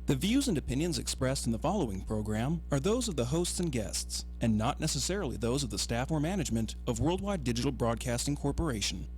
The views and opinions expressed in the following program are those of the hosts and guests, and not necessarily those of the staff or management of Worldwide Digital Broadcasting Corporation.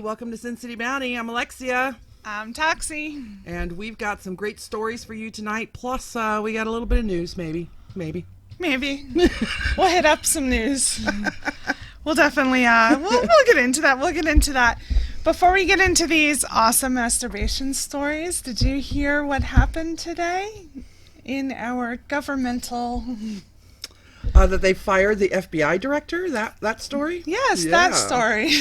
Welcome to SinCityBounty. I'm Elexia. I'm Toxi. And we've got some great stories for you tonight. Plus, we got a little bit of news, maybe. We'll hit up some news. We'll definitely, we'll get into that. Before we get into these awesome masturbation stories, did you hear what happened today in our governmental... that they fired the FBI director? That story? Yes, yeah. That story.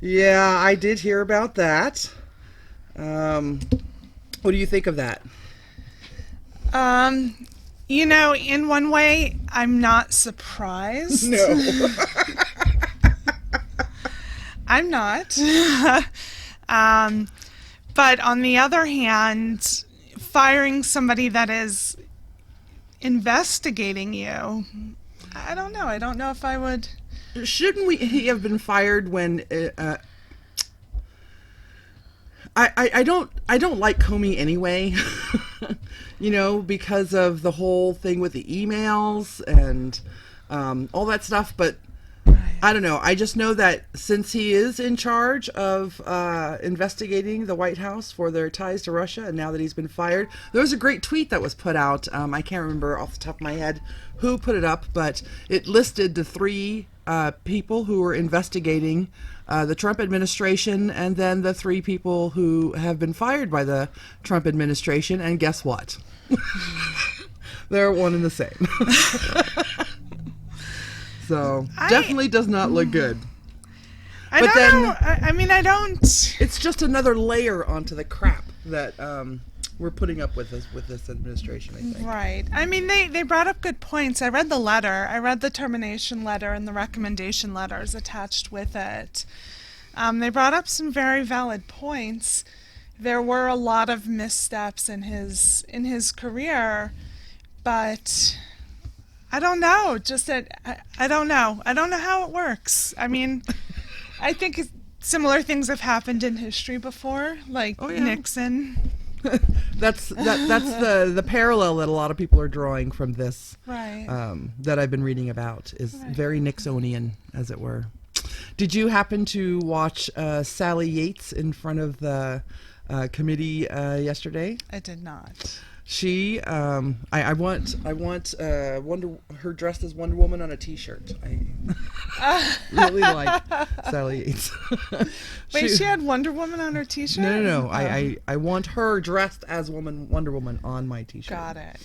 Yeah, I did hear about that. What do you think of that? You know, in one way, I'm not surprised. No. I'm not. But on the other hand, firing somebody that is investigating you, I don't know. I don't know if I would... Shouldn't he have been fired when I don't like Comey anyway, you know, because of the whole thing with the emails and all that stuff, but I don't know. I just know that since he is in charge of investigating the White House for their ties to Russia, and now that he's been fired, there was a great tweet that was put out. I can't remember off the top of my head who put it up, but it listed the three people who were investigating the Trump administration, and then the three people who have been fired by the Trump administration, and guess what? They're one and the same. So definitely does not look good. I don't. It's just another layer onto the crap that we're putting up with this administration, I think. Right. I mean, they brought up good points. I read the letter. I read the termination letter and the recommendation letters attached with it. They brought up some very valid points. There were a lot of missteps in his career, but I don't know. Just that I don't know. I don't know how it works. I mean, I think similar things have happened in history before, like Nixon. That's the parallel that a lot of people are drawing from this, right? That I've been reading about is very Nixonian, as it were. Did you happen to watch Sally Yates in front of the committee yesterday? I did not. She, I want her dressed as Wonder Woman on a T-shirt. I really like Sally Yates. Wait, she had Wonder Woman on her T-shirt? No. I want her dressed as Wonder Woman on my T-shirt. Got it.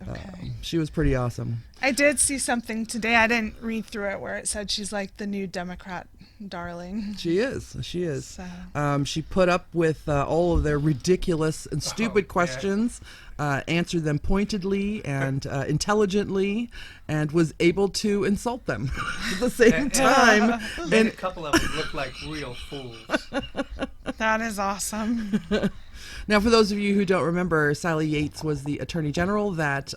Okay. She was pretty awesome. I did see something today. I didn't read through it where it said she's like the new Democrat darling. She is. So. She put up with all of their ridiculous and stupid questions, answered them pointedly and intelligently, and was able to insult them at the same time. And a couple of them look like real fools. That is awesome. Now, for those of you who don't remember, Sally Yates was the Attorney General that...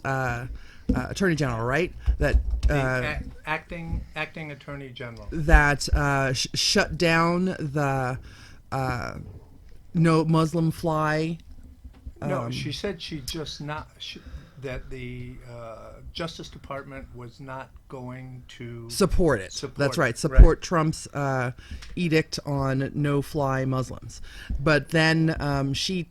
Attorney General, right? That acting Attorney General that shut down the no Muslim fly. No, she said that the Justice Department was not going to support it. That's right. Support Trump's edict on no-fly Muslims. But then she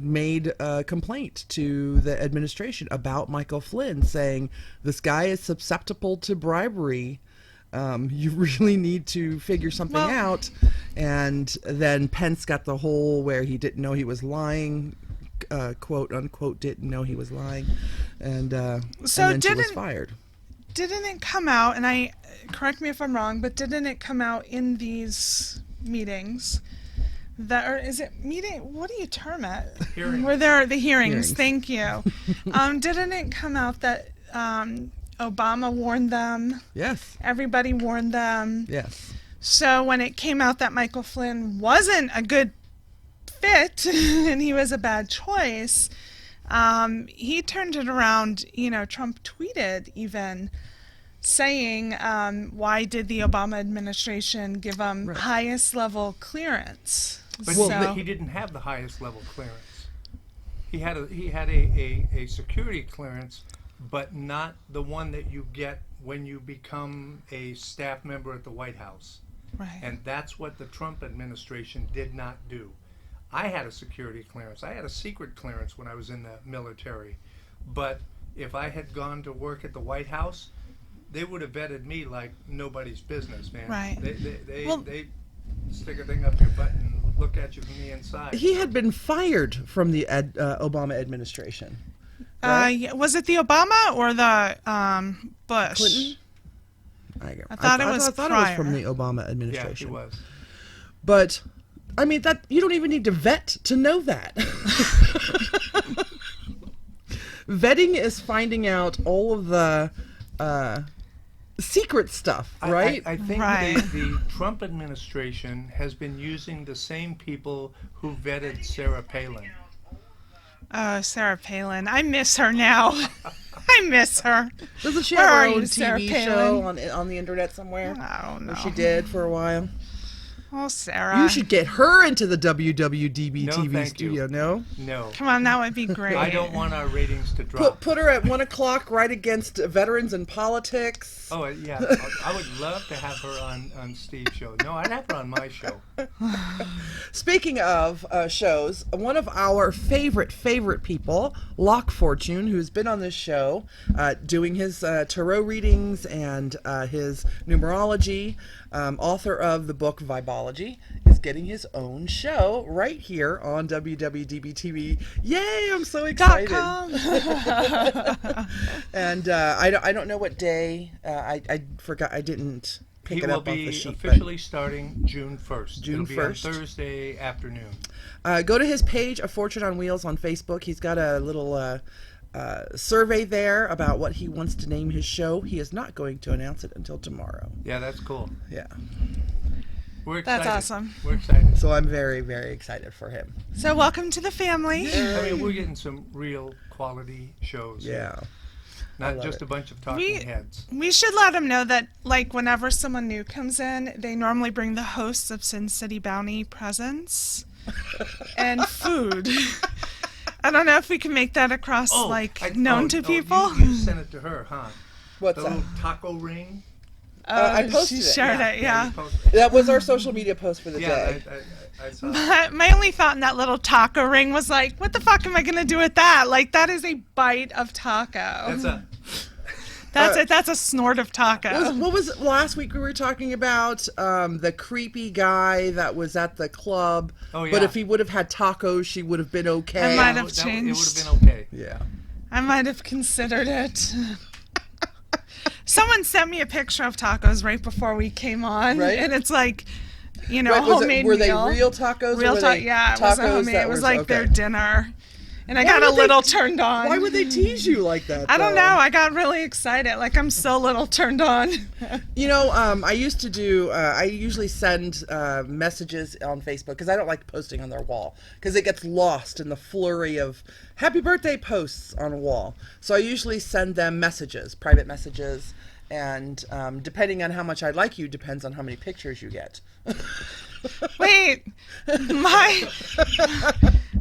made a complaint to the administration about Michael Flynn, saying this guy is susceptible to bribery. You really need to figure something out. And then Pence got the whole where he didn't know he was lying, quote unquote, didn't know he was lying, and then she was fired. Didn't it come out? And correct me if I'm wrong, but didn't it come out in these meetings? Or is it meeting? What do you term it? Hearings. Where there are the hearings. Thank you. Didn't it come out that Obama warned them. Yes. Everybody warned them. Yes. So when it came out that Michael Flynn wasn't a good fit and he was a bad choice, he turned it around. Trump tweeted even saying, why did the Obama administration give him highest level clearance? But he didn't have the highest level clearance. He had a security clearance, but not the one that you get when you become a staff member at the White House. Right. And that's what the Trump administration did not do. I had a security clearance. I had a secret clearance when I was in the military. But if I had gone to work at the White House, they would have vetted me like nobody's business, man. Right. They stick a thing up your butt and look at you from the inside. He had been fired from the Obama administration. Right? Was it the Obama or the Bush? Clinton? I thought it was from the Obama administration. Yeah, he was. But I mean, that you don't even need to vet to know that. Vetting is finding out all of the secret stuff, right? I think the Trump administration has been using the same people who vetted Sarah Palin. Oh, Sarah Palin. I miss her now. I miss her. Doesn't she Where have her are own you, Sarah TV Palin? show on the internet somewhere? I don't know. Or she did for a while. Oh, Sarah. You should get her into the WWDBTV No, thank studio, you. no? No. Come on, that would be great. I don't want our ratings to drop. Put her at 1 o'clock right against veterans in politics. Oh, yeah. I would love to have her on Steve's show. No, I'd have her on my show. Speaking of shows, one of our favorite people, Lock Fortune, who's been on this show doing his tarot readings and his numerology, author of the book Vibology, is getting his own show right here on WWDBTV. Yay, I'm so excited. And I don't know what day. I forgot. I didn't pick it up off the sheet. He will be officially starting June 1st. June It'll be 1st. on Thursday afternoon. Go to his page, A Fortune on Wheels, on Facebook. He's got a little survey there about what he wants to name his show. He is not going to announce it until tomorrow. Yeah, that's cool. Yeah. We're excited. That's awesome. We're excited. So I'm very, very excited for him. So welcome to the family. I mean, we're getting some real quality shows. Yeah. Not just a bunch of talking heads. We should let them know that, like, whenever someone new comes in, they normally bring the hosts of SinCityBounty presents and food. I don't know if we can make that across, known to people. You sent it to her, huh? What's the that? little taco ring? I posted she it. shared it, yeah. That was our social media post for the day. I saw it. My only thought in that little taco ring was like, what the fuck am I going to do with that? Like, that is a bite of taco. That's a snort of taco. What was it last week we were talking about? The creepy guy that was at the club. Oh, yeah. But if he would have had tacos, she would have been okay. I might have changed. It would have been okay. Yeah. I might have considered it. Someone sent me a picture of tacos right before we came on, right? And it's like, Right, homemade were meal. they real tacos? Real tacos, yeah. It was homemade. It was like their dinner. And I got a little turned on. Why would they tease you like that? I don't know. I got really excited. Like, I'm so little turned on. I used to do, I usually send messages on Facebook because I don't like posting on their wall because it gets lost in the flurry of happy birthday posts on a wall. So I usually send them messages, private messages. And depending on how much I like you depends on how many pictures you get. Wait, my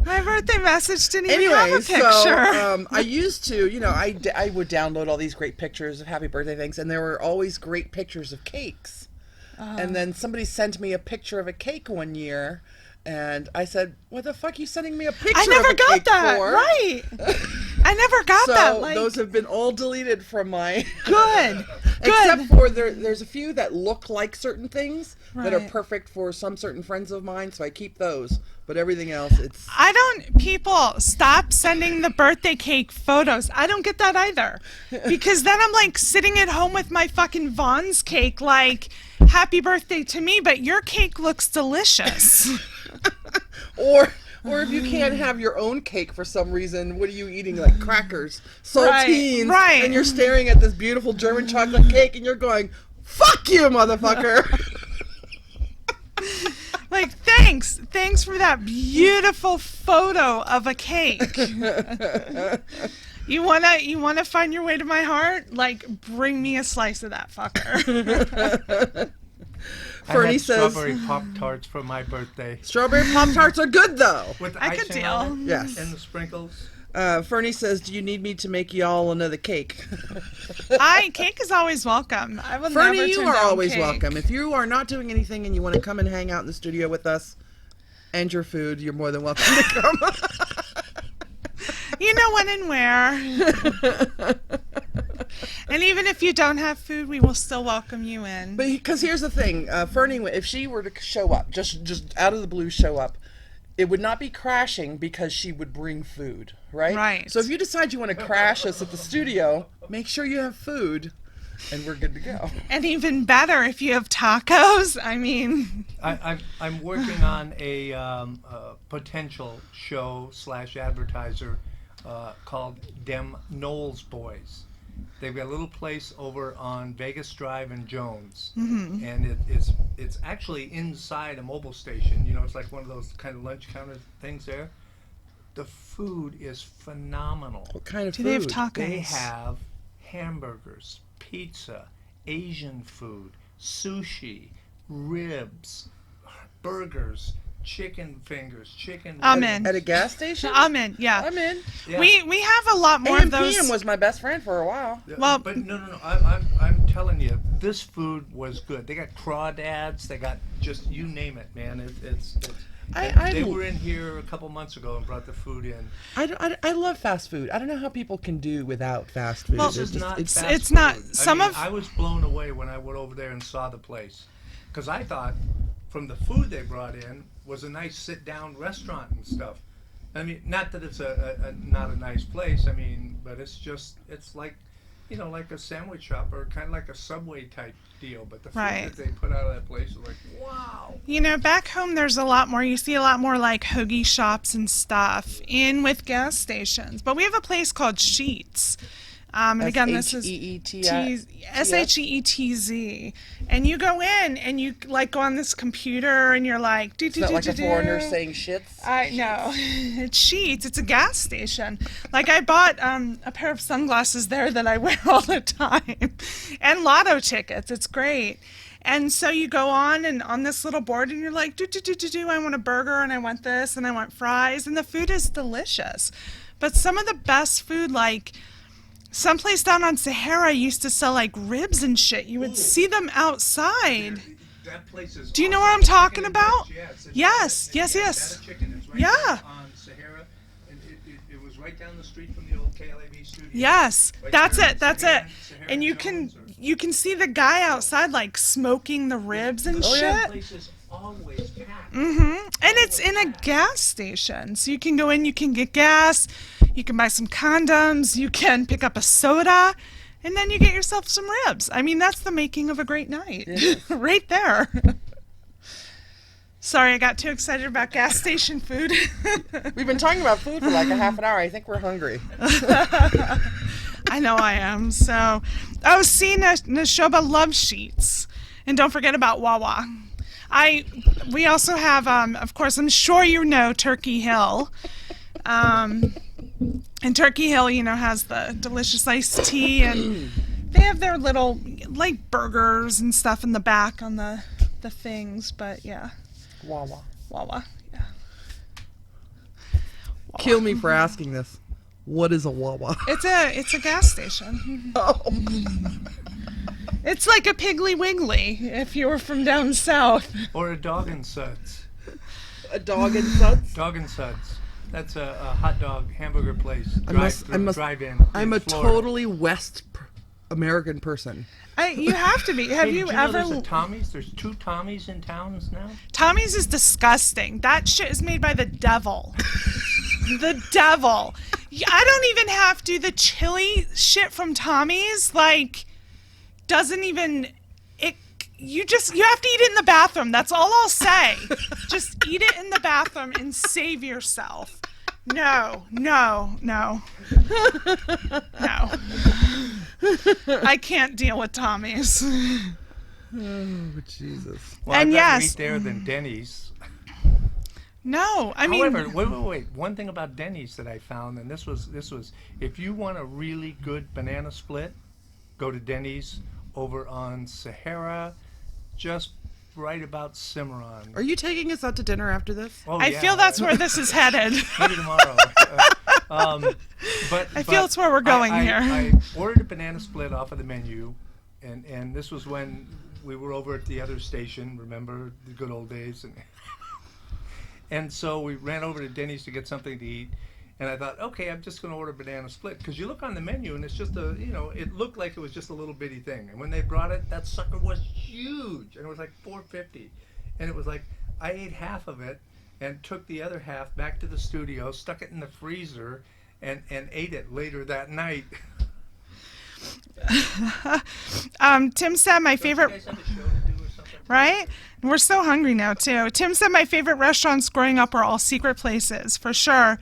birthday message didn't even have a picture. So, I used to, I would download all these great pictures of happy birthday things, and there were always great pictures of cakes. And then somebody sent me a picture of a cake one year, and I said, "What the fuck are you sending me a picture I never of a got cake that. for?" Right. I never got that. So those have been all deleted from my... Good. Except for there's a few that look like certain things that are Right. perfect for some certain friends of mine, so I keep those. But everything else, it's... People, stop sending the birthday cake photos. I don't get that either. Because then I'm like sitting at home with my fucking Vaughn's cake like, happy birthday to me, but your cake looks delicious. Or if you can't have your own cake for some reason, what are you eating? Like crackers, saltines, right. and you're staring at this beautiful German chocolate cake, and you're going, "Fuck you, motherfucker!" Like, thanks for that beautiful photo of a cake. You wanna find your way to my heart? Like, bring me a slice of that fucker. Fernie says strawberry Pop-Tarts for my birthday. Strawberry Pop-Tarts are good, though. With the I could icing on deal. it Yes. and the sprinkles. Fernie says, "Do you need me to make y'all another cake?" Cake is always welcome. I will Fernie, never you turn are down always cake. welcome. If you are not doing anything and you want to come and hang out in the studio with us and your food, you're more than welcome to come. You know when and where. And even if you don't have food, we will still welcome you in. But because here's the thing, Fernie, if she were to show up, just out of the blue show up, it would not be crashing because she would bring food, right? Right. So if you decide you want to crash us at the studio, make sure you have food, and we're good to go. And even better if you have tacos. I mean, I'm working on a potential show / advertiser called Dem Knowles Boys. They've got a little place over on Vegas Drive and Jones, and it's actually inside a mobile station. You know, it's like one of those kind of lunch counter things there. The food is phenomenal. What kind of do food? they have tacos? They have hamburgers, pizza, Asian food, sushi, ribs, burgers, chicken fingers, chicken I'm wings. in. At a gas station? I'm in. Yeah. I'm in. Yeah. We have a lot more AM of those. PM was my best friend for a while. Well- but no. I'm telling you, this food was good. They got crawdads. They got just you name it, man. It's they were in here a couple months ago and brought the food in. I love fast food. I don't know how people can do without fast food. Well, This is not it's fast it's food. not- I mean, I was blown away when I went over there and saw the place, because I thought from the food they brought in was a nice sit-down restaurant and stuff. I mean, not that it's not a nice place. I mean, but it's like, you know, like a sandwich shop or kind of like a Subway type deal. But the food Right. that they put out of that place is like, wow. You know, back home there's a lot more. You see a lot more like hoagie shops and stuff in with gas stations. But we have a place called Sheetz. And again, this is Sheetz. And you go in and you like go on this computer and you're like, Is that like a foreigner saying shits? I know. It's Sheetz. It's a gas station. Like I bought a pair of sunglasses there that I wear all the time. And lotto tickets. It's great. And so you go on and on this little board and you're like, I want a burger and I want this and I want fries. And the food is delicious. But some of the best food, like someplace down on Sahara used to sell like ribs and shit. You would see them outside. That place is. Do you know awesome. what I'm talking Chicken and about? Ribs, yeah, Yes, it's yes, yeah, yes. Better Chicken is right Yeah. there on Sahara, and it was right down the street from the old KLAB studio. Yes, Right that's there it. on That's Sahara- it. Sahara And you Jones can see the guy outside like smoking the ribs and That shit. place is always packed. And it's in a gas station, so you can go in, you can get gas, you can buy some condoms, you can pick up a soda, and then you get yourself some ribs. I mean, that's the making of a great night, right there. Sorry, I got too excited about gas station food. We've been talking about food for like a half an hour. I think we're hungry. I know I am. So, Nashoba loves Sheetz, and don't forget about Wawa. We also have, of course, I'm sure you know Turkey Hill. And Turkey Hill, you know, has the delicious iced tea, and they have their little, like, burgers and stuff in the back on the things, but yeah. Wawa. Wawa, yeah. Wawa. Kill me for asking this. What is a Wawa? It's a gas station. Oh. It's like a Piggly Wiggly if you were from down south. Or a Dog and Suds. A dog and suds? Dog and Suds. That's a hot dog hamburger place. Drive-in. I'm a Florida. totally American person. You have to be. Have Hey, you did know ever? there's a Tommy's? There's 2 Tommy's in towns now? Tommy's is disgusting. That shit is made by the devil. The devil. I don't even have to. The chili shit from Tommy's, like, doesn't even. you have to eat it in the bathroom. That's all I'll say. Just eat it in the bathroom and save yourself. No. I can't deal with Tommy's. Oh, Jesus. Well, And I'd rather yes. eat there than Denny's. No, I mean. However, wait. One thing about Denny's that I found, and this was, if you want a really good banana split, go to Denny's over on Sahara, just right about Cimarron. Are you taking us out to dinner after this? Oh, I yeah. feel that's where this is headed. Maybe tomorrow. But I feel it's where we're going here. I ordered a banana split off of the menu, and this was when we were over at the other station. Remember the good old days? And so we ran over to Denny's to get something to eat. And I thought, okay, I'm just going to order a banana split. Because you look on the menu and it's just it looked like it was just a little bitty thing. And when they brought it, that sucker was huge. And it was like $4.50. And it was like, I ate half of it and took the other half back to the studio, stuck it in the freezer, and ate it later that night. Tim said my favorite. You guys have a show to do or something? Right? We're so hungry now, too. Tim said my favorite restaurants growing up were all secret places, for sure.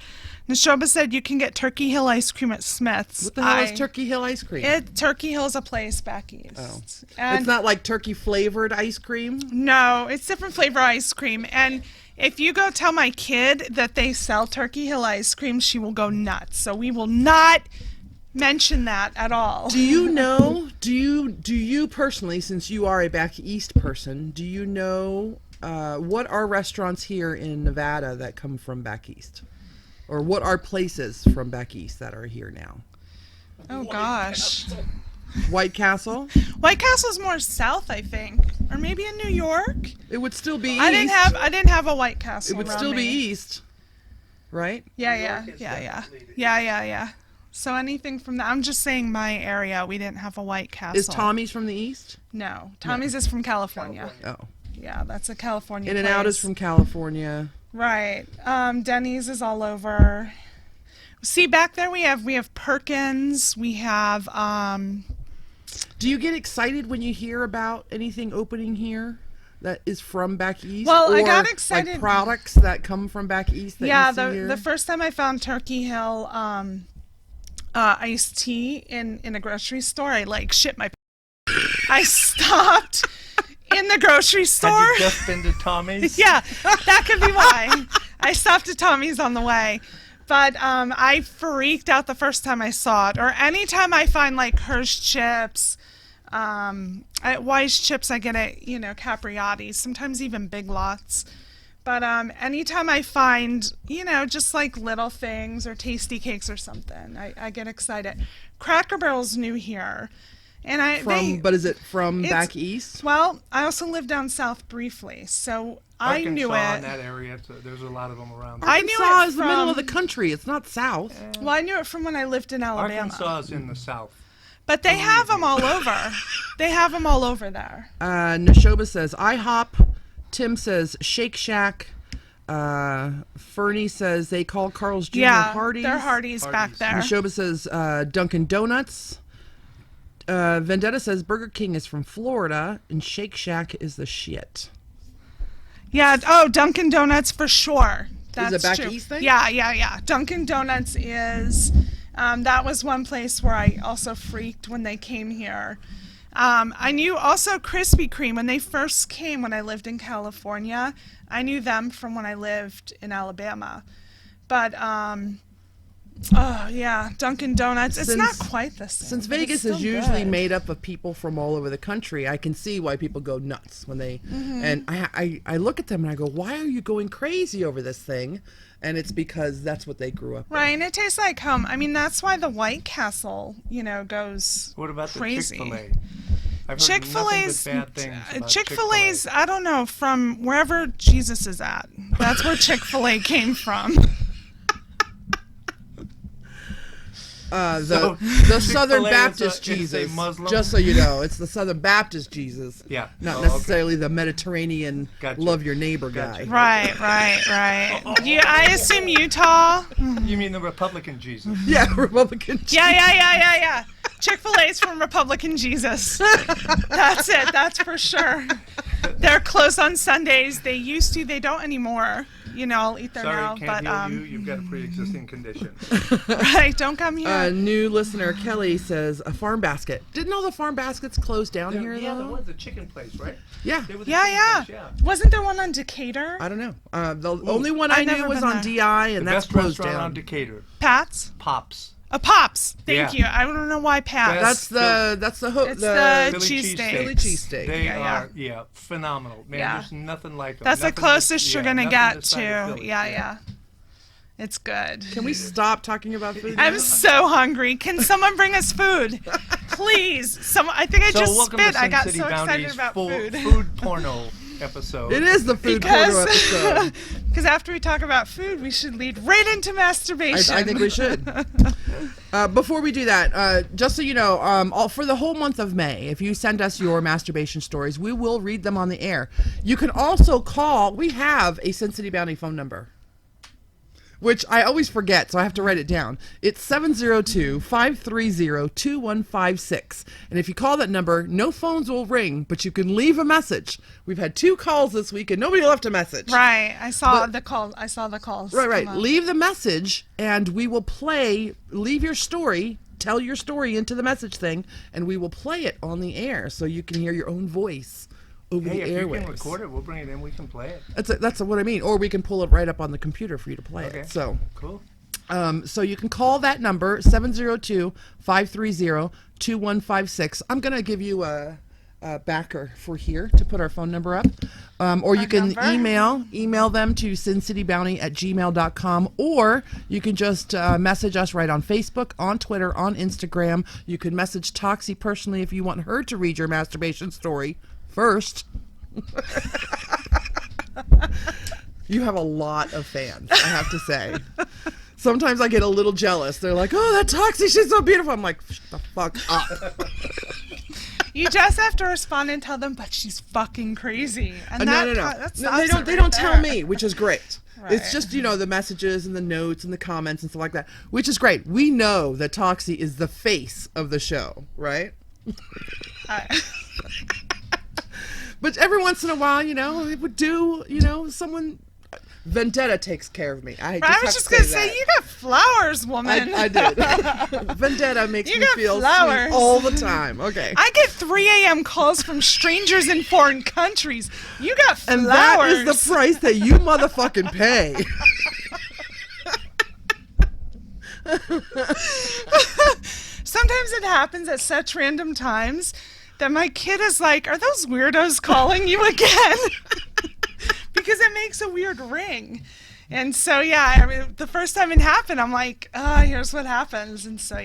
Nashoba said you can get Turkey Hill ice cream at Smith's. What the hell is Turkey Hill ice cream? Turkey Hill's a place back east. Oh. And It's not like turkey flavored ice cream? no, it's different flavor ice cream. And if you go tell my kid that they sell Turkey Hill ice cream, she will go nuts. So we will not mention that at all. Do you know, do you personally, since you are a back east person, do you know what are restaurants here in Nevada that come from back east? Or what are places from back east that are here now? Oh gosh. White Castle? White Castle's more south, I think. Or maybe in New York. It would still be east. I didn't have a White Castle. It would around still be me. east. Right? Yeah. So anything from that, I'm just saying my area, we didn't have a White Castle. Is Tommy's from the east? No, Tommy's is from California. Oh. Yeah, that's a California In and Out is place. from California. Right. Denny's is all over. See, back there we have Perkins. We have Do you get excited when you hear about anything opening here that is from back east? Well, or I got excited- like products that come from back east that you see here? the first time I found Turkey Hill iced tea in a grocery store, I like shit my I stopped in the grocery store. Had you just been to Tommy's? Yeah, that could be why. I stopped at Tommy's on the way. But I freaked out the first time I saw it. Or anytime I find like Hirsch chips, Wise chips I get at, Capriati's, sometimes even Big Lots. But anytime I find, just like little things or tasty cakes or something, I get excited. Cracker Barrel's new here. And but is it from back east? Well, I also lived down south briefly, so I knew Arkansas it. in that area, there's a lot of them around. I knew Arkansas it is the middle of from- the country. It's not south. Well, I knew it from when I lived in Alabama. Arkansas is in the south. But they have them all over. They have them all over there. Nashoba says IHOP. Tim says Shake Shack. Fernie says they call Carl's Jr. Hardee's. they're Hardee's back there. Nashoba says Dunkin' Donuts. Vendetta says Burger King is from Florida and Shake Shack is the shit. Yeah. Oh, Dunkin' Donuts for sure. That's it back true. east thing? Yeah. Dunkin' Donuts is. That was one place where I also freaked when they came here. I knew also Krispy Kreme when they first came when I lived in California. I knew them from when I lived in Alabama. But, Dunkin' Donuts. It's not quite the same. Since but it's Vegas is still usually good. made up of people from all over the country, I can see why people go nuts when they. Mm-hmm. And I look at them and I go, why are you going crazy over this thing? And it's because that's what they grew up with. Right, and it tastes like home. I mean, that's why the White Castle, goes What about crazy. the Chick-fil-A? I've heard Chick-fil-A's, nothing but bad things about Chick-fil-A's, I don't know, from wherever Jesus is at. That's where Chick-fil-A came from. The Southern Chick-fil-A Baptist is a Jesus. Muslim? Just so you know, it's the Southern Baptist Jesus. Yeah. Not Oh, necessarily the Mediterranean Gotcha. love your neighbor Gotcha. guy. Right. Yeah, I assume Utah. You mean the Republican Jesus? Yeah, Republican. Yeah. Chick-fil-A's from Republican Jesus. That's it. That's for sure. They're closed on Sundays. They used to. They don't anymore. You know, I'll eat there now. Can't But heal you. You've got a pre-existing condition. right, don't come here. New listener Kelly says a Farm Basket. Didn't all the Farm Baskets close down here Yeah, though? there was a chicken place, right? Yeah. They were the yeah. chicken place, Wasn't there one on Decatur? I don't know. The only one I knew never was been on there. DI, and The that's best closed restaurant down. on Decatur. Pat's? Pops. Pops. Thank Yeah. you. I don't know why Pat's. That's the hook. It's the Philly cheesesteak. Philly cheesesteak. They Yeah, are phenomenal. Man, Yeah. there's nothing like them. That's the Nothing closest you're gonna nothing get this side of to. Philly. Yeah. It's good. Can we stop talking about food? I'm so hungry. Can someone bring us food? Please. I think I So just welcome spit. to I got SinCityBounty's so excited about food. food porno episode. It is the food porno episode. Because after we talk about food, we should lead right into masturbation. I think we should. Before we do that, just so you know, for the whole month of May, if you send us your masturbation stories, we will read them on the air. You can also call. We have a SinCityBounty phone number, which I always forget, so I have to write it down. It's 702-530-2156. And if you call that number, no phones will ring, but you can leave a message. We've had 2 calls this week, and nobody left a message. Right. I saw the calls. Right. Leave the message, and we will leave your story, tell your story into the message thing, and we will play it on the air so you can hear your own voice over Hey, the if airwaves. you can record it, we'll bring it in. We can play it. That's what I mean. Or we can pull it right up on the computer for you to play Okay. it. So, Cool. so you can call that number, 702-530-2156. I'm going to give you a backer for here to put our phone number up. Or you can email them to SinCityBounty@gmail.com, or you can just message us right on Facebook, on Twitter, on Instagram. You can message Toxi personally if you want her to read your masturbation story first. You have a lot of fans, I have to say. Sometimes I get a little jealous. They're like, "Oh, that Toxi, she's so beautiful." I'm like, "Shut the fuck up." You just have to respond and tell them, but she's fucking crazy. And No. That's They don't tell me, which is great. Right. It's just, the messages and the notes and the comments and stuff like that, which is great. We know that Toxi is the face of the show, right? But every once in a while, it would do, someone... Vendetta takes care of me. I was just going to say, you got flowers, woman. I did. Vendetta makes me feel flowers. sweet all the time. Okay. I get 3 a.m. calls from strangers in foreign countries. You got flowers. And that is the price that you motherfucking pay. Sometimes it happens at such random times that my kid is like, are those weirdos calling you again? Because it makes a weird ring. And so, the first time it happened, I'm like, here's what happens. And so,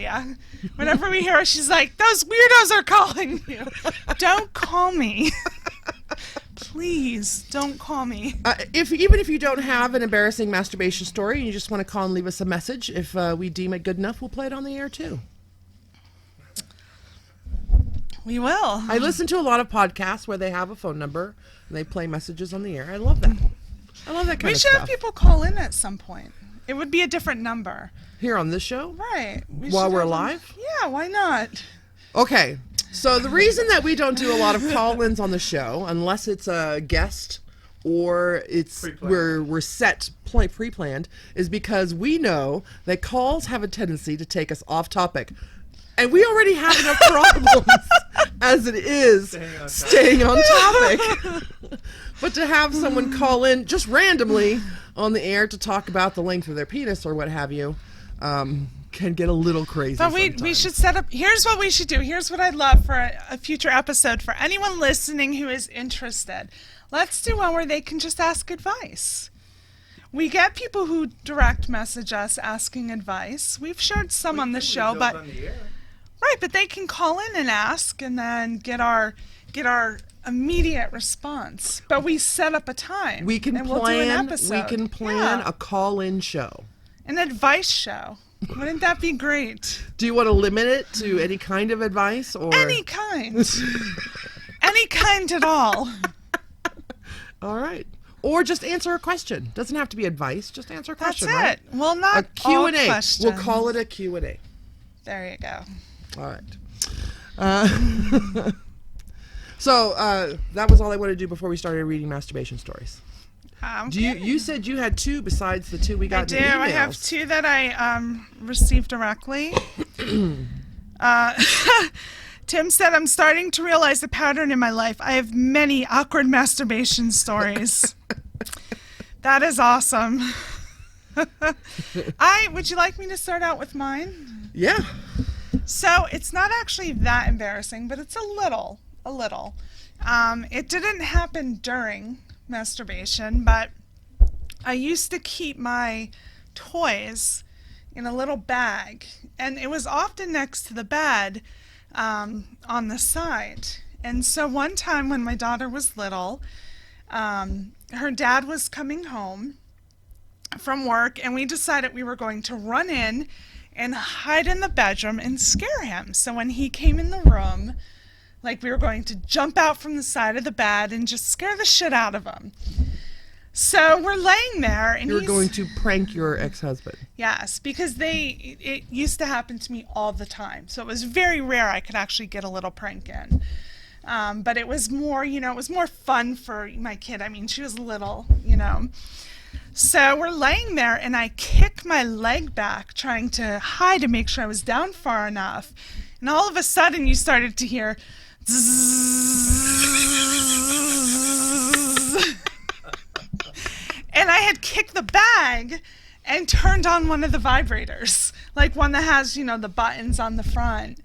whenever we hear her, she's like, those weirdos are calling you. Don't call me. Please, don't call me. Even if you don't have an embarrassing masturbation story and you just want to call and leave us a message, if we deem it good enough, we'll play it on the air too. We will. I listen to a lot of podcasts where they have a phone number and they play messages on the air. I love that. I love that kind We of should stuff. have people call in at some point. It would be a different number. Here on this show? Right. While we're live? Yeah, why not? Okay. So the reason that we don't do a lot of call-ins on the show, unless it's a guest or it's we're set pre-planned, is because we know that calls have a tendency to take us off topic. And we already have enough problems as it is staying on topic. But to have someone call in just randomly on the air to talk about the length of their penis or what have you can get a little crazy. But we should set up, here's what we should do. Here's what I'd love for a future episode for anyone listening who is interested. Let's do one where they can just ask advice. We get people who direct message us asking advice. We've shared some on the show, but... Right, but they can call in and ask and then get our immediate response. But we set up a time. We can and we'll do an episode. We can plan a call-in show. An advice show. Wouldn't that be great? Do you want to limit it to any kind of advice or any kind? Any kind at all. All right. Or just answer a question. Doesn't have to be advice. Just answer a question. That's it. Right? Well, not a Q&A. all questions. We'll call it a Q&A. There you go. All right. So that was all I wanted to do before we started reading masturbation stories. Okay. You said you had two besides the two we got in the emails. I have two that I received directly. Tim said, I'm starting to realize a pattern in my life. I have many awkward masturbation stories. That is awesome. Would you like me to start out with mine? Yeah. So it's not actually that embarrassing, but it's a little. It didn't happen during masturbation, but I used to keep my toys in a little bag, and it was often next to the bed on the side. And so one time when my daughter was little, her dad was coming home from work, and we decided we were going to run in and hide in the bedroom and scare him. So when he came in the room, like, we were going to jump out from the side of the bed and just scare the shit out of him. So we're laying there, and you were going to prank your ex-husband. Yes, because it used to happen to me all the time. So it was very rare I could actually get a little prank in. But it was more, it was more fun for my kid. I mean, she was little, So we're laying there, and I kick my leg back, trying to hide and make sure I was down far enough. And all of a sudden, you started to hear zzz. And I had kicked the bag and turned on one of the vibrators, like one that has, the buttons on the front.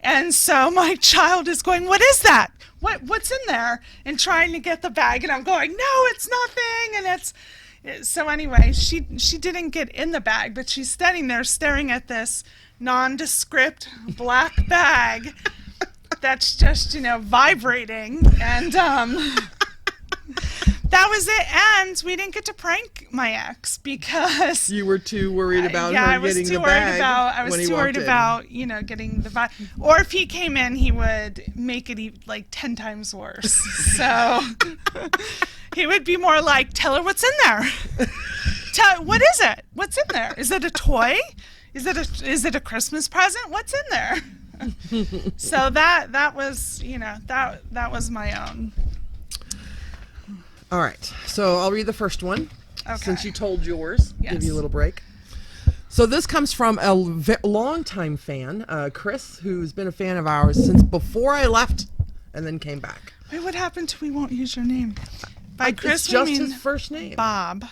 And so my child is going, what is that? What's in there? And trying to get the bag. And I'm going, no, it's nothing. And so anyway, she didn't get in the bag, but she's standing there staring at this nondescript black bag that's just, vibrating. And that was it. And we didn't get to prank my ex because you were too worried about I her was getting too the worried bag. I was too worried about, getting the bag. Or if he came in, he would make it like 10 times worse. So he would be more like, tell her what's in there. What is it? What's in there? Is it a toy? Is it a Christmas present? What's in there? So that was, that was my own. All right. So I'll read the first one. Okay. Since you told yours, Yes. give you a little break. So this comes from a longtime fan, Chris, who's been a fan of ours since before I left and then came back. Wait, what happened to we won't use your name? By Chris, it's just we mean his first name. Bob.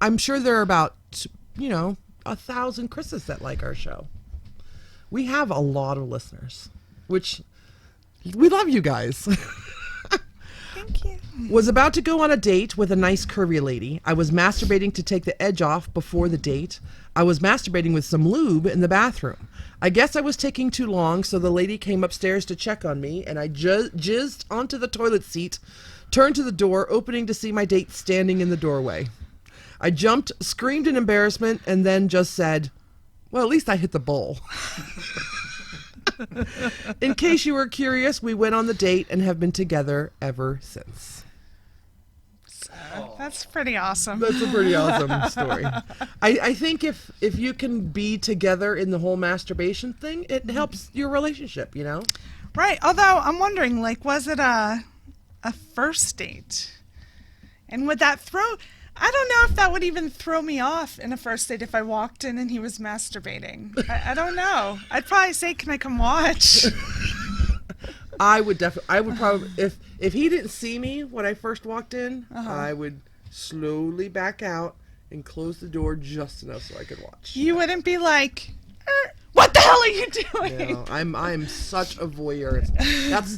I'm sure there are about, 1,000 Chris's that like our show. We have a lot of listeners, which we love you guys. Thank you. Was about to go on a date with a nice curvy lady. I was masturbating to take the edge off before the date. I was masturbating with some lube in the bathroom. I guess I was taking too long, so the lady came upstairs to check on me, and I jizzed onto the toilet seat, turned to the door, opening to see my date standing in the doorway. I jumped, screamed in embarrassment, and then just said, well, at least I hit the bowl. In case you were curious, we went on the date and have been together ever since. That's pretty awesome. That's a pretty awesome story. I think if you can be together in the whole masturbation thing, it helps your relationship, Right. Although I'm wondering, was it a first date? And would that I don't know if that would even throw me off in a first date if I walked in and he was masturbating. I don't know. I'd probably say, can I come watch? I would probably, if he didn't see me when I first walked in, I would slowly back out and close the door just enough so I could watch. You wouldn't be like, what the hell are you doing? No, I'm such a voyeur.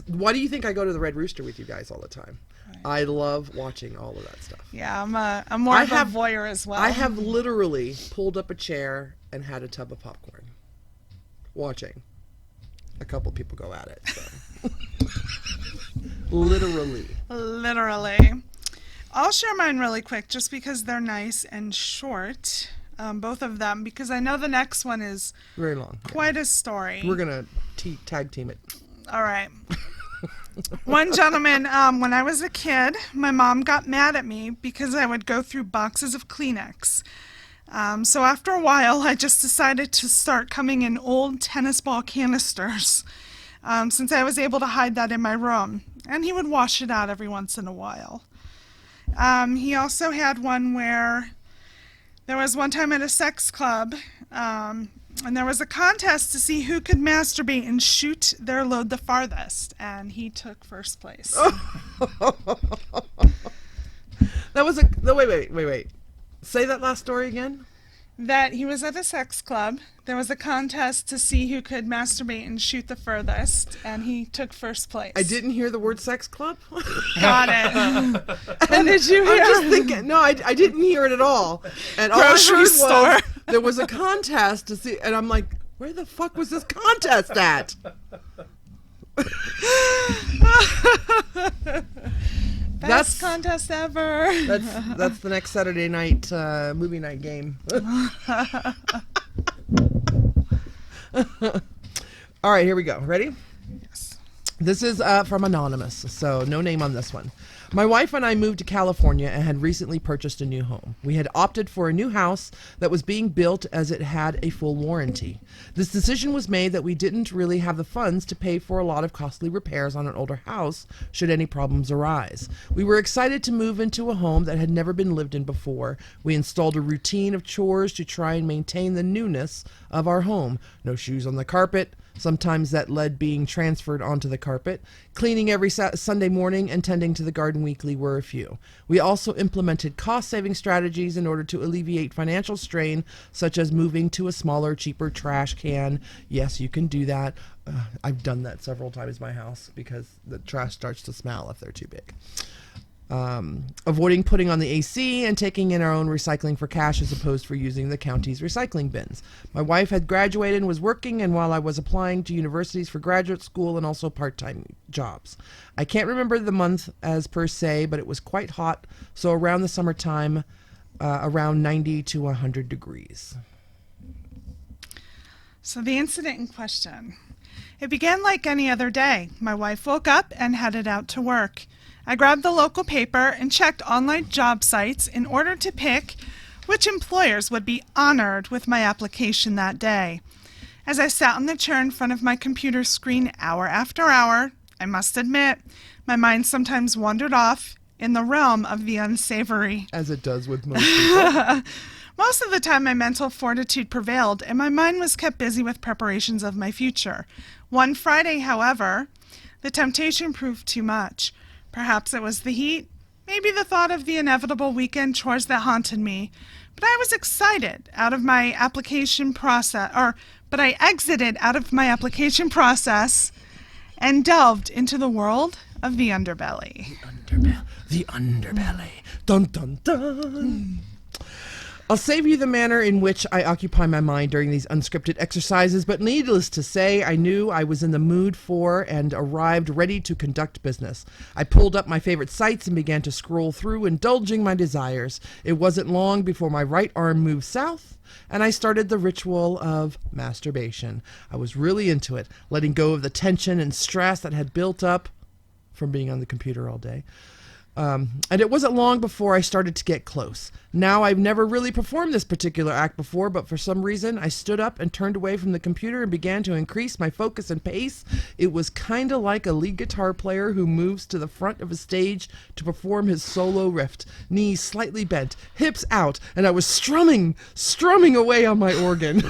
Why do you think I go to the Red Rooster with you guys all the time? I love watching all of that stuff. Yeah, I'm more of a voyeur as well. I have literally pulled up a chair and had a tub of popcorn, watching a couple people go at it. So. Literally. I'll share mine really quick just because they're nice and short, both of them, because I know the next one is very long. Quite a story. We're going to tag team it. All right. One gentleman, when I was a kid, my mom got mad at me because I would go through boxes of Kleenex. So after a while, I just decided to start coming in old tennis ball canisters. since I was able to hide that in my room. And he would wash it out every once in a while. He also had one where there was one time at a sex club, and there was a contest to see who could masturbate and shoot their load the farthest, and he took first place. That was wait. Say that last story again. That he was at a sex club. There was a contest to see who could masturbate and shoot the furthest, and he took first place. I didn't hear the word sex club. Got it. And did you hear? I'm just thinking, no, I didn't hear it at all. And all Grocery I heard store. was there was a contest to see, and I'm like, where the fuck was this contest at? Best contest ever. That's the next Saturday night movie night game. All right, here we go. Ready? Yes. This is from Anonymous, so no name on this one. My wife and I moved to California and had recently purchased a new home. We had opted for a new house that was being built as it had a full warranty. This decision was made that we didn't really have the funds to pay for a lot of costly repairs on an older house should any problems arise. We were excited to move into a home that had never been lived in before. We installed a routine of chores to try and maintain the newness of our home. No shoes on the carpet. Sometimes that lead being transferred onto the carpet. Cleaning every Sunday morning and tending to the garden weekly were a few. We also implemented cost-saving strategies in order to alleviate financial strain, such as moving to a smaller, cheaper trash can. Yes, you can do that. I've done that several times in my house because the trash starts to smell if they're too big. Avoiding putting on the AC and taking in our own recycling for cash as opposed for using the county's recycling bins. My wife had graduated and was working, and while I was applying to universities for graduate school and also part-time jobs. I can't remember the month as per se, but it was quite hot, so around the summertime, around 90 to 100 degrees. So the incident in question. It began like any other day. My wife woke up and headed out to work. I grabbed the local paper and checked online job sites in order to pick which employers would be honored with my application that day. As I sat on the chair in front of my computer screen hour after hour, I must admit, my mind sometimes wandered off in the realm of the unsavory. As it does with most people. Most of the time, my mental fortitude prevailed, and my mind was kept busy with preparations of my future. One Friday, however, the temptation proved too much. Perhaps it was the heat, maybe the thought of the inevitable weekend chores that haunted me. But I was excited out of my application process, but I exited out of my application process and delved into the world of the underbelly. The underbelly. Dun, dun, dun. I'll save you the manner in which I occupy my mind during these unscripted exercises, but needless to say, I knew I was in the mood for and arrived ready to conduct business. I pulled up my favorite sites and began to scroll through, indulging my desires. It wasn't long before my right arm moved south, and I started the ritual of masturbation. I was really into it, letting go of the tension and stress that had built up from being on the computer all day. And it wasn't long before I started to get close. Now, I've never really performed this particular act before, but for some reason, I stood up and turned away from the computer and began to increase my focus and pace. It was kind of like a lead guitar player who moves to the front of a stage to perform his solo riff. Knees slightly bent, hips out, and I was strumming away on my organ.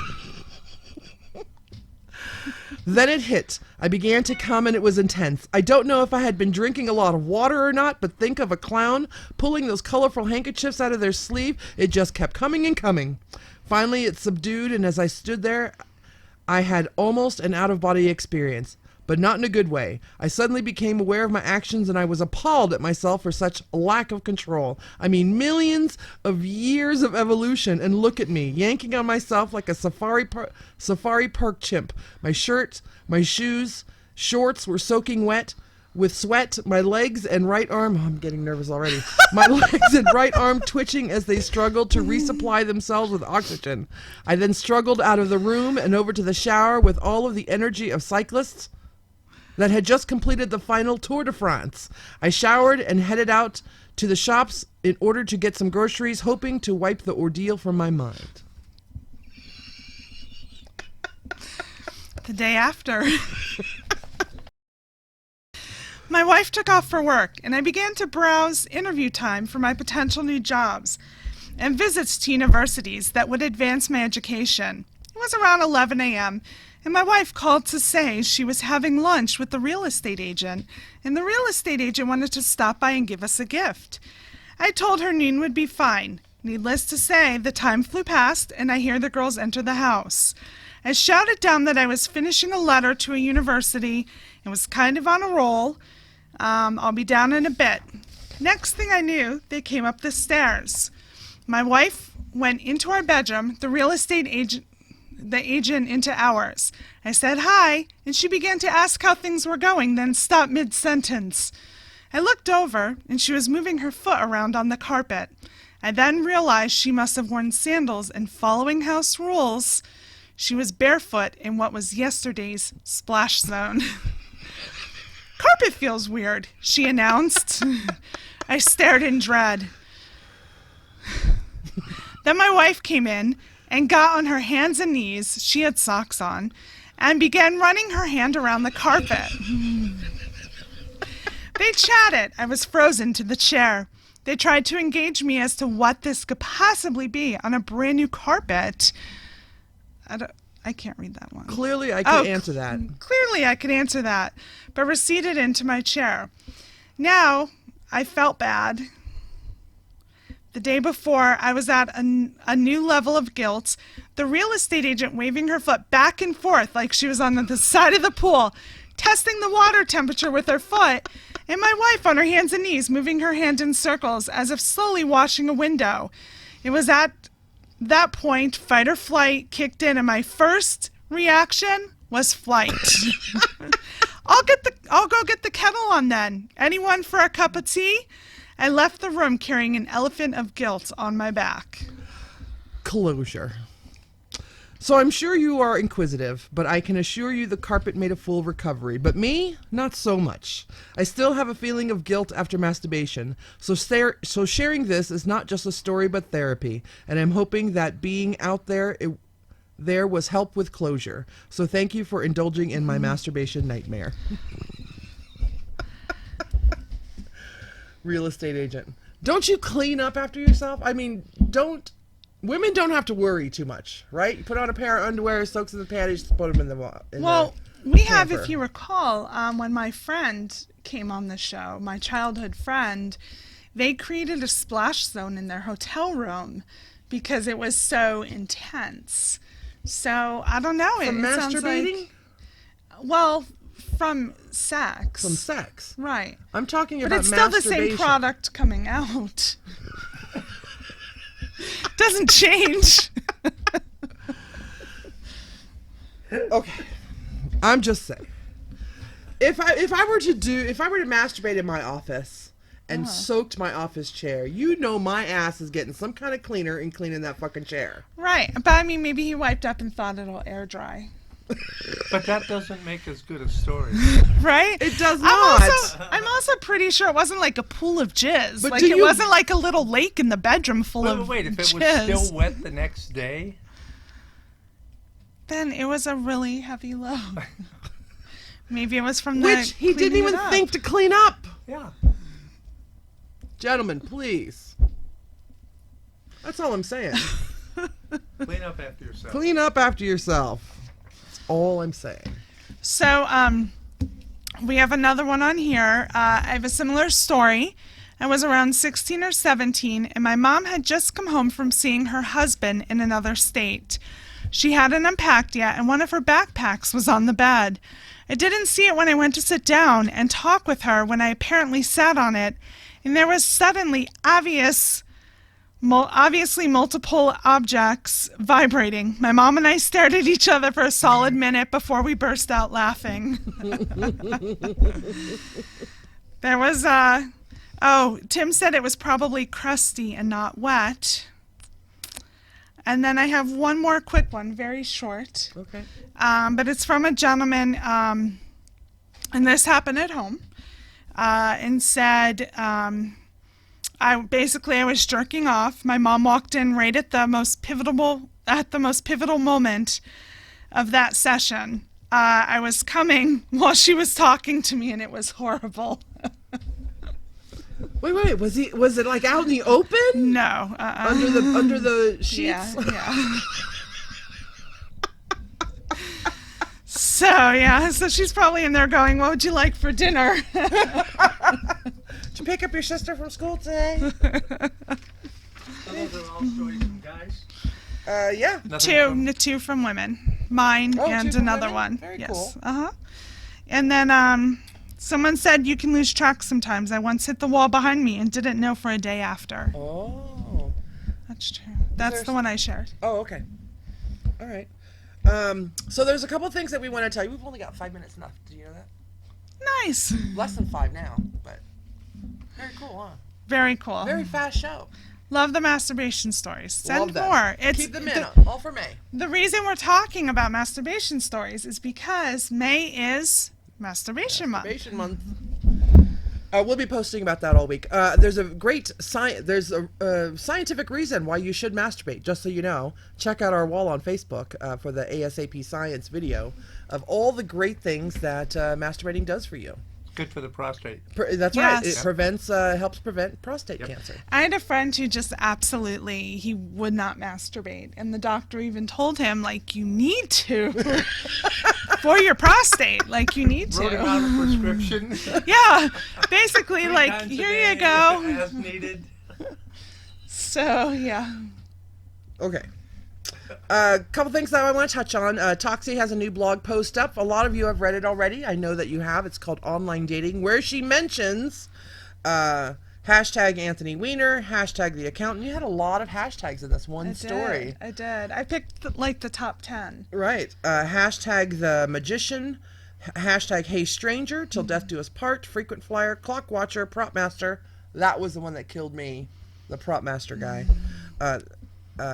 Then it hit. I began to come and it was intense. I don't know if I had been drinking a lot of water or not, but think of a clown pulling those colorful handkerchiefs out of their sleeve. It just kept coming and coming. Finally, it subdued, and as I stood there, I had almost an out-of-body experience, but not in a good way. I suddenly became aware of my actions, and I was appalled at myself for such a lack of control. I mean, millions of years of evolution, and look at me, yanking on myself like a safari park chimp. My shirt, my shoes, shorts were soaking wet with sweat. My legs and right arm, I'm getting nervous already. My legs and right arm twitching as they struggled to resupply themselves with oxygen. I then struggled out of the room and over to the shower with all of the energy of cyclists that had just completed the final Tour de France. I showered and headed out to the shops in order to get some groceries, hoping to wipe the ordeal from my mind. The day after. My wife took off for work, and I began to browse interview time for my potential new jobs and visits to universities that would advance my education. It was around 11 a.m., and my wife called to say she was having lunch with the real estate agent, and the real estate agent wanted to stop by and give us a gift. I told her noon would be fine. Needless to say, the time flew past, and I hear the girls enter the house. I shouted down that I was finishing a letter to a university and was kind of on a roll. I'll be down in a bit. Next thing I knew, they came up the stairs. My wife went into our bedroom, the agent into ours. I said hi, and she began to ask how things were going, then stopped mid-sentence. I looked over, and she was moving her foot around on the carpet. I then realized she must have worn sandals, and following house rules, she was barefoot in what was yesterday's splash zone. Carpet feels weird, she announced. I stared in dread. Then my wife came in and got on her hands and knees, she had socks on, and began running her hand around the carpet. They chatted. I was frozen to the chair. They tried to engage me as to what this could possibly be on a brand new carpet. I can't read that one. Clearly, I can answer that. Clearly, I could answer that, but receded into my chair. Now, I felt bad. The day before, I was at a new level of guilt. The real estate agent waving her foot back and forth like she was on the side of the pool, testing the water temperature with her foot, and my wife on her hands and knees moving her hand in circles as if slowly washing a window. It was at that point, fight or flight kicked in, and my first reaction was flight. I'll go get the kettle on then. Anyone for a cup of tea? I left the room carrying an elephant of guilt on my back. Closure. So I'm sure you are inquisitive, but I can assure you the carpet made a full recovery. But me, not so much. I still have a feeling of guilt after masturbation. So sharing this is not just a story but therapy. And I'm hoping that being out there, there was help with closure. So thank you for indulging in my masturbation nightmare. Real estate agent. Don't you clean up after yourself? I mean, women don't have to worry too much, right? You put on a pair of underwear, soaks in the panties, put them in the we have, if you recall, when my friend came on the show, my childhood friend, they created a splash zone in their hotel room because it was so intense. So, I don't know. From masturbating? From sex. From sex. Right. I'm talking about But it's still the masturbation. same product coming out. Doesn't change. Okay. I'm just saying. If I were to masturbate in my office and soaked my office chair, you know my ass is getting some kind of cleaner and cleaning that fucking chair. Right. But I mean, maybe he wiped up and thought it'll air dry. But that doesn't make as good a story. Right? It does not. I'm also pretty sure it wasn't like a pool of jizz. But like it wasn't like a little lake in the bedroom full of Wait, if it jizz. was still wet the next day? Then it was a really heavy load. Maybe it was from Which he didn't even think to clean up. Yeah. Gentlemen, please. That's all I'm saying. Clean up after yourself. Clean up after yourself. That's all I'm saying. So, we have another one on here. I have a similar story. I was around 16 or 17, and my mom had just come home from seeing her husband in another state. She hadn't unpacked yet, and one of her backpacks was on the bed. I didn't see it when I went to sit down and talk with her when I apparently sat on it, and there was suddenly obviously multiple objects vibrating. My mom and I stared at each other for a solid minute before we burst out laughing. There was, Tim said it was probably crusty and not wet. And then I have one more quick one, very short. Okay. But it's from a gentleman, and this happened at home, and said, I was jerking off. My mom walked in right at the most pivotal moment of that session. I was coming while she was talking to me, and it was horrible. Wait. Was it like out in the open? No. Under the sheets? Yeah. So she's probably in there going, "What would you like for dinner?" Did you pick up your sister from school today? So those are all stories from guys? Yeah. Two from women. Mine and two from another women? one. Very yes. cool. And then someone said you can lose track sometimes. I once hit the wall behind me and didn't know for a day after. Oh. That's true. That's the one I shared. Oh, okay. All right. So there's a couple of things that we want to tell you. We've only got 5 minutes left. Do you know that? Nice. Less than 5 now, but very cool, huh? Very cool. Very fast show. Love the masturbation stories. Send Love them. more. Keep them in. All for May. The reason we're talking about masturbation stories is because May is Masturbation Month. Masturbation Month. We'll be posting about that all week. There's a scientific reason why you should masturbate, just so you know. Check out our wall on Facebook for the ASAP Science video of all the great things that masturbating does for you. Good for the prostate. That's right. It helps prevent prostate cancer. I had a friend who just he would not masturbate. And the doctor even told him, like, you need to for your prostate. Like, you need to. Wrote him out a prescription. Yeah. Basically, 3 like, times a here day you go. As needed. So, yeah. Okay. A couple things that I want to touch on. Toxi has a new blog post up. A lot of you have read it already. I know that you have. It's called Online Dating, where she mentions hashtag Anthony Weiner, hashtag the accountant. You had a lot of hashtags in this one story. I did. I picked the top 10. Right. Hashtag the magician, hashtag hey stranger, till death do us part, frequent flyer, clock watcher, prop master. That was the one that killed me, the prop master guy.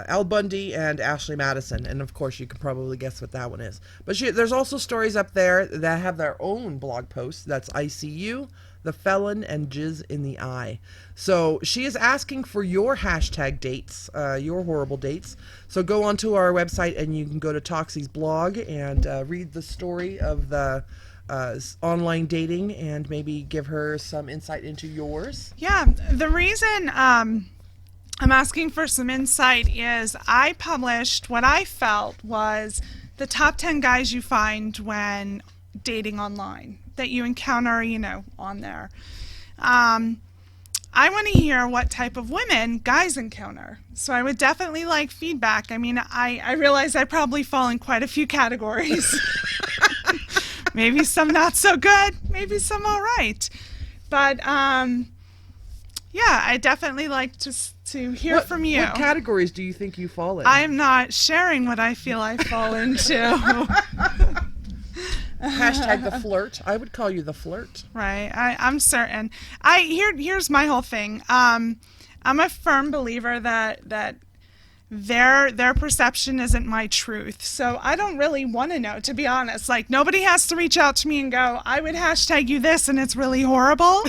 Al Bundy and Ashley Madison, and of course you can probably guess what that one is. But there's also stories up there that have their own blog posts. That's ICU, The Felon, and Jizz in the Eye. So she is asking for your hashtag dates, your horrible dates. So go onto our website and you can go to Toxi's blog and read the story of the online dating and maybe give her some insight into yours. Yeah, the reason I'm asking for some insight is I published what I felt was the top 10 guys you find when dating online that you encounter, on there. I want to hear what type of women guys encounter. So I would definitely like feedback. I mean, I realize I probably fall in quite a few categories. Maybe some not so good, maybe some all right. But yeah, I definitely like to hear from you. What categories do you think you fall in? I'm not sharing what I feel I fall into. Hashtag the flirt. I would call you the flirt. Right. I'm certain. Here's my whole thing. I'm a firm believer that their perception isn't my truth. So I don't really want to know, to be honest. Like, nobody has to reach out to me and go, I would hashtag you this and it's really horrible.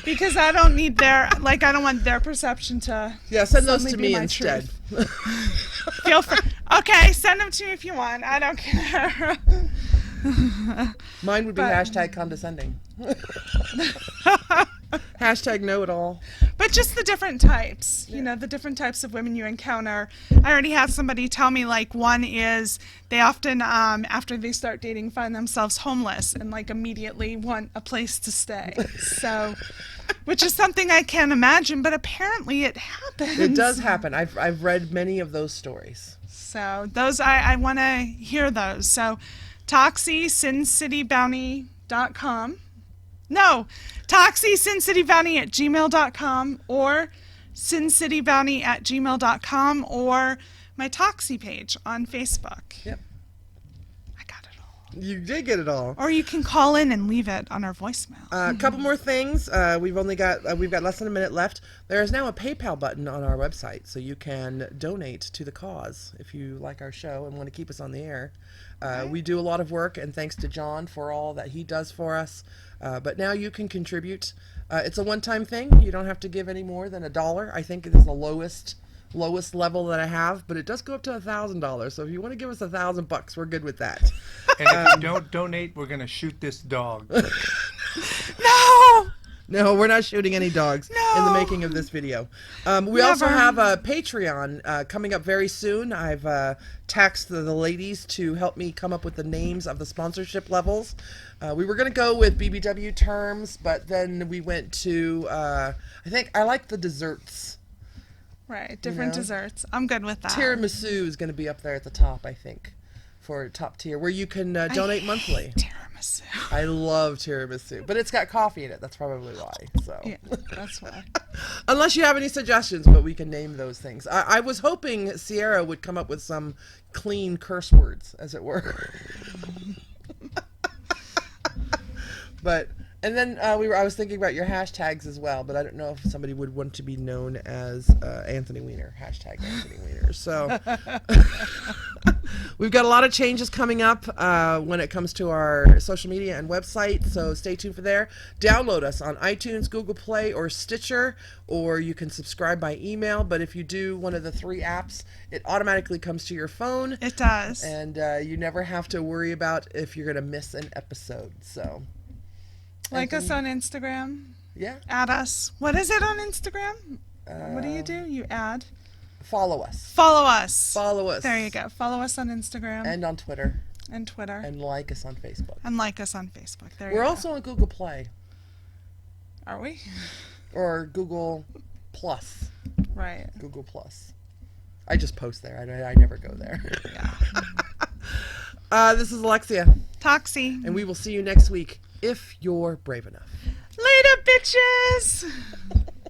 Because I don't need I don't want their perception to send those to me instead. Feel free. Okay, send them to me if you want. I don't care. Mine would be hashtag condescending. Hashtag know-it-all. But just the different types, the different types of women you encounter. I already had somebody tell me, like, one is they often, after they start dating, find themselves homeless and, like, immediately want a place to stay. So, which is something I can't imagine, but apparently it happens. It does happen. I've read many of those stories. So those, I want to hear those. So Toxi, SinCityBounty.com. No, Toxi, SinCityBounty at gmail.com or SinCityBounty at gmail.com or my Toxi page on Facebook. Yep. I got it all. You did get it all. Or you can call in and leave it on our voicemail. A couple more things. We've got less than a minute left. There is now a PayPal button on our website, so you can donate to the cause if you like our show and want to keep us on the air. We do a lot of work, and thanks to John for all that he does for us. But now you can contribute. It's a one-time thing. You don't have to give any more than $1. I think it is the lowest lowest level that I have, but it does go up to $1,000. So if you want to give us $1,000, we're good with that. And if you don't donate, we're going to shoot this dog. No! No, we're not shooting any dogs in the making of this video. We also have a Patreon coming up very soon. I've taxed the ladies to help me come up with the names of the sponsorship levels. We were going to go with BBW terms, but then we went to, I think I like the desserts. Right, different desserts. I'm good with that. Tiramisu is going to be up there at the top, I think, for top tier, where you can donate monthly. Tiramisu. I love tiramisu, but it's got coffee in it. That's probably why. So, Yeah, that's why. unless you have any suggestions, but we can name those things. I was hoping Sierra would come up with some clean curse words, as it were. But and then I was thinking about your hashtags as well, but I don't know if somebody would want to be known as Anthony Weiner. Hashtag Anthony Weiner. So we've got a lot of changes coming up when it comes to our social media and website, so stay tuned for there. Download us on iTunes, Google Play, or Stitcher, or you can subscribe by email, but if you do one of the 3 apps, it automatically comes to your phone. It does. And you never have to worry about if you're going to miss an episode, so... Like us on Instagram. Yeah. Add us. What is it on Instagram? What do? You add? Follow us. Follow us. Follow us. There you go. Follow us on Instagram. And on Twitter. And Twitter. And like us on Facebook. And like us on Facebook. There you We're go. also on Google Play. Are we? Or Google Plus. Right. Google Plus. I just post there. I never go there. Yeah. This is Elexia. Toxi. And we will see you next week if you're brave enough. Later, bitches!